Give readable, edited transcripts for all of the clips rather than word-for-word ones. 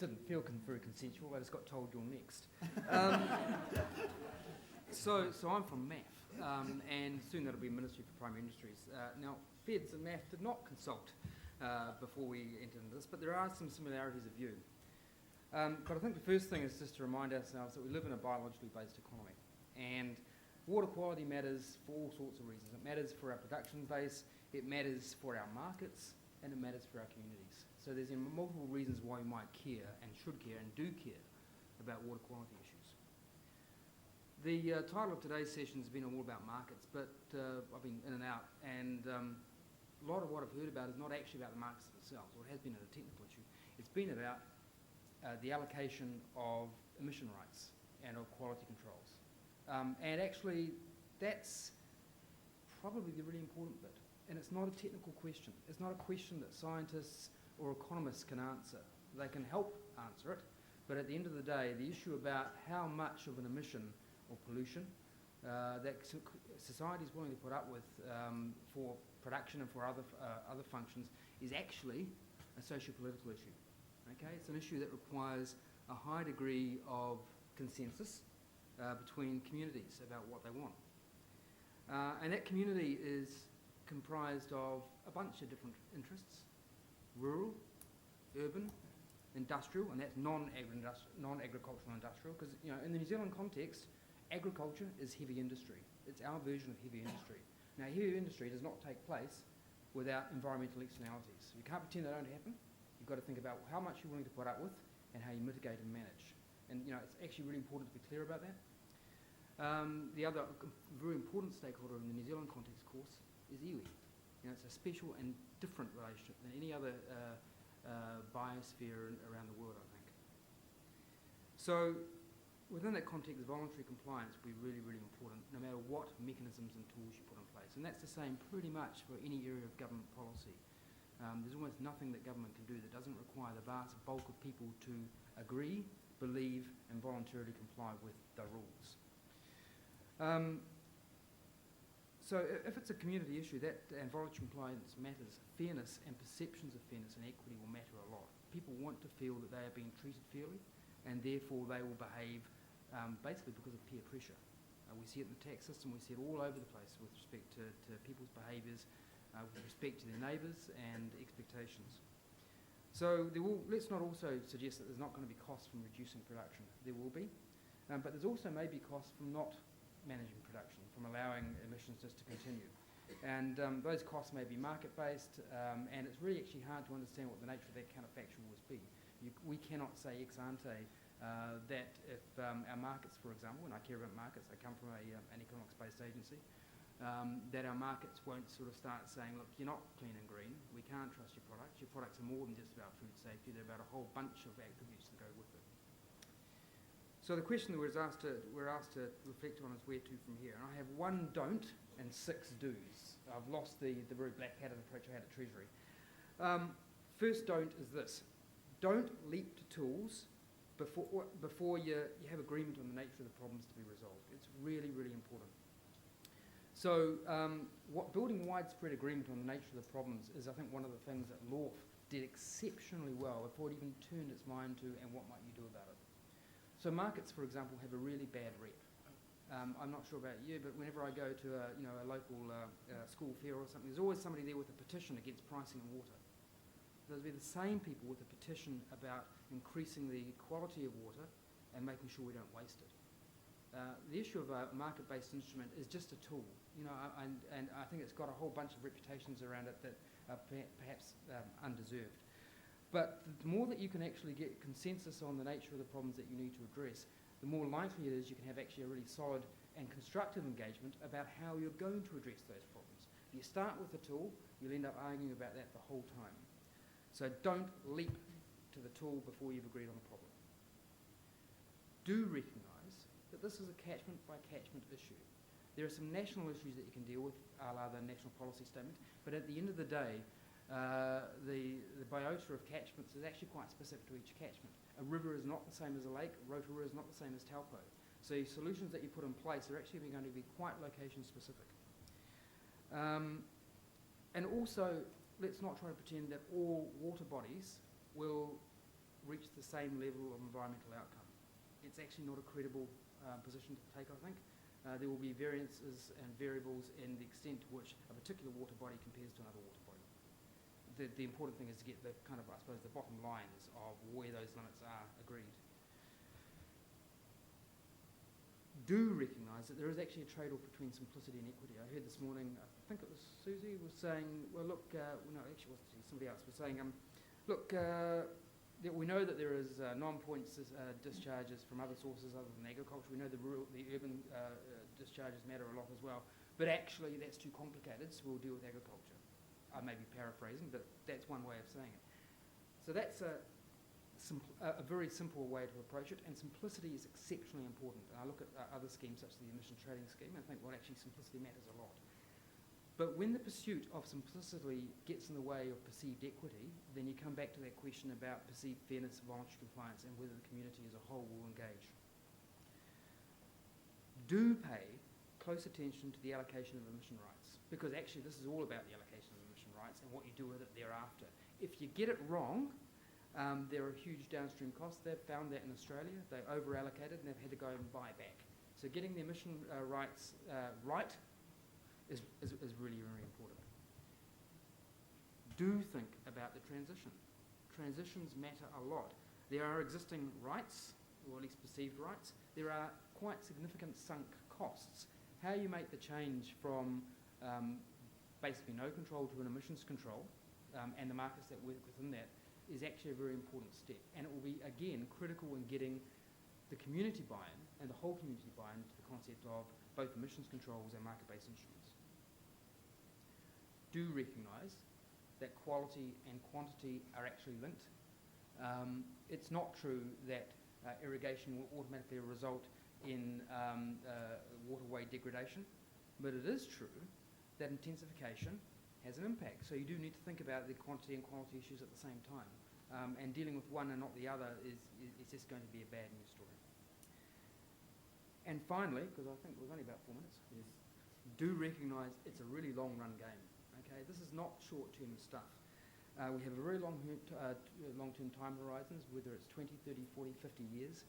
didn't feel very consensual. I just got told you're next. So I'm from MAF, and soon that'll be Ministry for Primary Industries. Now, Feds and MAF did not consult before we entered into this, but there are some similarities of view. But I think the first thing is just to remind ourselves that we live in a biologically based economy, and water quality matters for all sorts of reasons. It matters for our production base, it matters for our markets, and it matters for our communities. So there's multiple reasons why we might care and should care and do care about water quality issues. The title of today's session has been all about markets, but I've been in and out, and a lot of what I've heard about is not actually about the markets themselves, or it has been a technical issue. It's been about the allocation of emission rights and of quality controls. And actually, that's probably the really important bit. And it's not a technical question. It's not a question that scientists or economists can answer. They can help answer it, but at the end of the day, the issue about how much of an emission or pollution that society is willing to put up with for production and for other functions is actually a socio-political issue. Okay, it's an issue that requires a high degree of consensus between communities about what they want. And that community is comprised of a bunch of different interests: rural, urban, industrial, and that's non-agricultural industrial, because in the New Zealand context, agriculture is heavy industry. It's our version of heavy industry. Now, heavy industry does not take place without environmental externalities. You can't pretend they don't happen. You've got to think about how much you're willing to put up with and how you mitigate and manage. And it's actually really important to be clear about that. The other very important stakeholder in the New Zealand context, of course, is iwi. It's a special and different relationship than any other biosphere around the world, I think. So within that context, voluntary compliance will be really, really important, no matter what mechanisms and tools you put in place. And that's the same pretty much for any area of government policy. There's almost nothing that government can do that doesn't require the vast bulk of people to agree, believe, and voluntarily comply with the rules. So if it's a community issue, and voluntary compliance matters, fairness and perceptions of fairness and equity will matter a lot. People want to feel that they are being treated fairly, and therefore they will behave basically because of peer pressure. We see it in the tax system, we see it all over the place with respect to people's behaviours, with respect to their neighbours and expectations. So let's not also suggest that there's not going to be costs from reducing production. There will be, but there's also maybe costs from not managing production, from allowing emissions just to continue. And those costs may be market-based, and it's really actually hard to understand what the nature of that counterfactual would be. We cannot say ex ante that if our markets, for example, and I care about markets, I come from an economics-based agency, that our markets won't sort of start saying, look, you're not clean and green, we can't trust your products are more than just about food safety, they're about a whole bunch of attributes that go with it. So the question that we're asked to reflect on is where to from here. And I have 1 don't and 6 do's. I've lost the very black-hatted approach I had at Treasury. First don't is this: don't leap to tools before you have agreement on the nature of the problems to be resolved. It's really, really important. So building widespread agreement on the nature of the problems is, I think, one of the things that LAWF did exceptionally well before it even turned its mind to, and what might you do about it. So markets, for example, have a really bad rep. I'm not sure about you, but whenever I go to a local school fair or something, there's always somebody there with a petition against pricing of water. There'll be the same people with a petition about increasing the quality of water and making sure we don't waste it. The issue of a market-based instrument is just a tool, and I think it's got a whole bunch of reputations around it that are perhaps undeserved. But the more that you can actually get consensus on the nature of the problems that you need to address, the more likely it is you can have actually a really solid and constructive engagement about how you're going to address those problems. If you start with a tool, you'll end up arguing about that the whole time. So don't leap to the tool before you've agreed on the problem. Do recognise that this is a catchment by catchment issue. There are some national issues that you can deal with, a la the national policy statement, but at the end of the day, the biota of catchments is actually quite specific to each catchment. A river is not the same as a lake, Rotorua is not the same as Taupo. So solutions that you put in place are actually going to be quite location specific. And also, let's not try to pretend that all water bodies will reach the same level of environmental outcome. It's actually not a credible position to take, I think. There will be variances and variables in the extent to which a particular water body compares to another water body. The important thing is to get the kind of, I suppose, the bottom lines of where those limits are agreed. Do recognise that there is actually a trade-off between simplicity and equity. I heard this morning, I think it was Susie, was saying, well, look, no, actually it wasn't Susie, somebody else was saying, look, we know that there is non-point discharges from other sources other than agriculture. We know the urban discharges matter a lot as well. But actually, that's too complicated, so we'll deal with agriculture. I may be paraphrasing, but that's one way of saying it. So that's a very simple way to approach it, and simplicity is exceptionally important. And I look at other schemes such as the emission trading scheme and I think, well, actually simplicity matters a lot. But when the pursuit of simplicity gets in the way of perceived equity, then you come back to that question about perceived fairness, voluntary compliance, and whether the community as a whole will engage. Do pay close attention to the allocation of emission rights, because actually this is all about the allocation of emission rights and what you do with it thereafter. If you get it wrong, there are huge downstream costs. They've found that in Australia. They over-allocated and they've had to go and buy back. So getting the emission rights right is really, really important. Do think about the transition. Transitions matter a lot. There are existing rights, or at least perceived rights. There are quite significant sunk costs. How you make the change from basically no control to an emissions control, and the markets that work within that, is actually a very important step. And it will be, again, critical in getting the community buy-in and the whole community buy-in to the concept of both emissions controls and market-based instruments. Do recognise that quality and quantity are actually linked. It's not true that irrigation will automatically result in waterway degradation, but it is true that intensification has an impact. So you do need to think about the quantity and quality issues at the same time. And dealing with one and not the other is just going to be a bad news story. And finally, because I think we've only about 4 minutes, do recognise it's a really long-run game. Okay, this is not short-term stuff. We have a very long-term time horizons, whether it's 20, 30, 40, 50 years,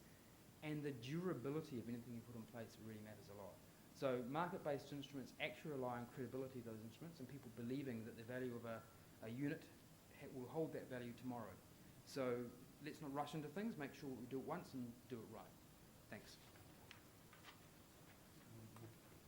and the durability of anything you put in place really matters a lot. So market-based instruments actually rely on credibility of those instruments and people believing that the value of a unit will hold that value tomorrow. So let's not rush into things, make sure we do it once and do it right. Thanks.